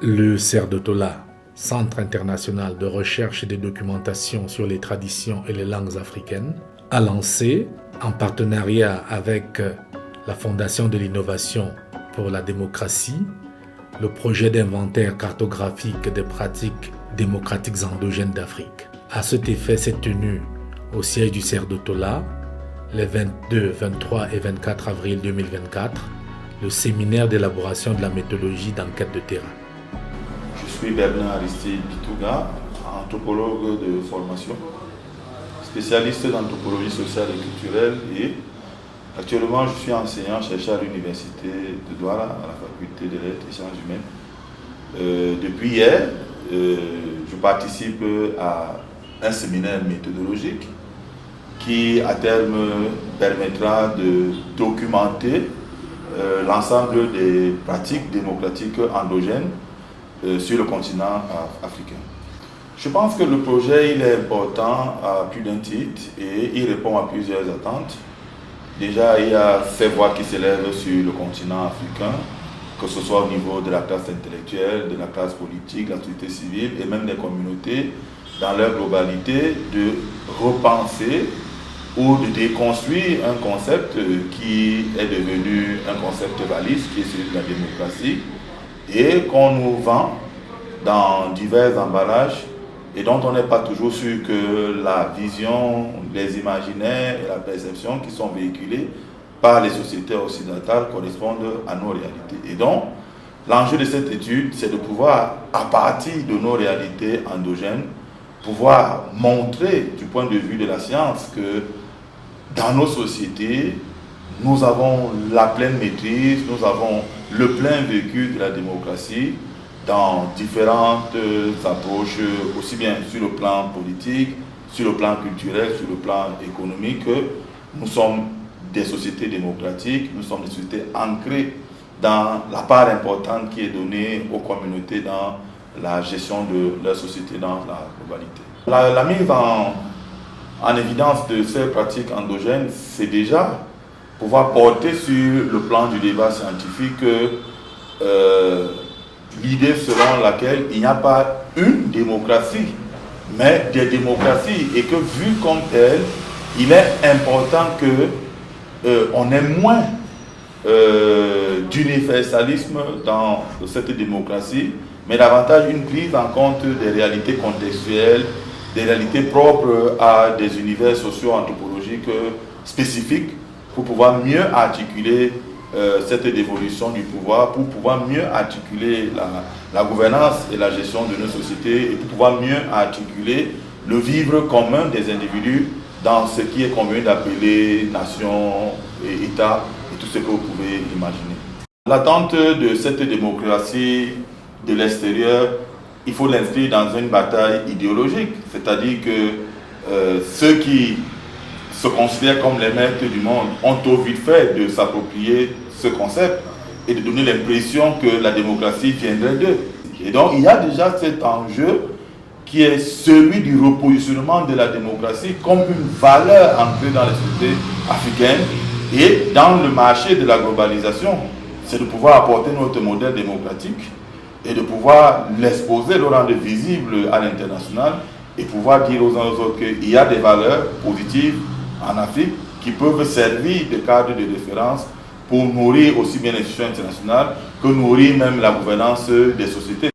Le CERDOTOLA, Centre international de recherche et de documentation sur les traditions et les langues africaines, a lancé, en partenariat avec la Fondation de l'innovation pour la démocratie, le projet d'inventaire cartographique des pratiques démocratiques endogènes d'Afrique. À cet effet, s'est tenu au siège du CERDOTOLA, les 22, 23 et 24 avril 2024, le séminaire d'élaboration de la méthodologie d'enquête de terrain. Je suis Bernard Aristide Bitouga, anthropologue de formation, spécialiste d'anthropologie sociale et culturelle et actuellement je suis enseignant-chercheur à l'université de Douala, à la faculté des lettres et sciences humaines. Depuis hier, je participe à un séminaire méthodologique qui à terme permettra de documenter l'ensemble des pratiques démocratiques endogènes sur le continent africain. Je pense que le projet il est important à plus d'un titre et il répond à plusieurs attentes. Déjà, il y a ces voix qui s'élèvent sur le continent africain, que ce soit au niveau de la classe intellectuelle, de la classe politique, de la société civile et même des communautés, dans leur globalité, de repenser ou de déconstruire un concept qui est devenu un concept valise, qui est celui de la démocratie, et qu'on nous vend dans divers emballages et dont on n'est pas toujours sûr que la vision, les imaginaires et la perception qui sont véhiculés par les sociétés occidentales correspondent à nos réalités. Et donc, l'enjeu de cette étude, c'est de pouvoir, à partir de nos réalités endogènes, pouvoir montrer du point de vue de la science que dans nos sociétés, nous avons la pleine maîtrise, nous avons le plein vécu de la démocratie dans différentes approches, aussi bien sur le plan politique, sur le plan culturel, sur le plan économique. Nous sommes des sociétés démocratiques, nous sommes des sociétés ancrées dans la part importante qui est donnée aux communautés dans la gestion de leur société dans la globalité. La mise en évidence de ces pratiques endogènes, c'est déjà pouvoir porter sur le plan du débat scientifique l'idée selon laquelle il n'y a pas une démocratie, mais des démocraties, et que vu comme telle, il est important qu'on ait moins d'universalisme dans cette démocratie, mais davantage une prise en compte des réalités contextuelles, des réalités propres à des univers socio-anthropologiques spécifiques, pour pouvoir mieux articuler cette évolution du pouvoir, pour pouvoir mieux articuler la gouvernance et la gestion de nos sociétés et pour pouvoir mieux articuler le vivre commun des individus dans ce qui est convenu d'appeler nation et État et tout ce que vous pouvez imaginer. L'attente de cette démocratie de l'extérieur, il faut l'inscrire dans une bataille idéologique, c'est-à-dire que ceux qui se considèrent comme les maîtres du monde ont au vite fait de s'approprier ce concept et de donner l'impression que la démocratie viendrait d'eux. Et donc il y a déjà cet enjeu qui est celui du repositionnement de la démocratie comme une valeur ancrée dans les sociétés africaines et dans le marché de la globalisation. C'est de pouvoir apporter notre modèle démocratique et de pouvoir l'exposer, le rendre visible à l'international et pouvoir dire aux uns aux autres qu'il y a des valeurs positives en Afrique qui peuvent servir de cadre de référence pour nourrir aussi bien les institutions internationales que nourrir même la gouvernance des sociétés.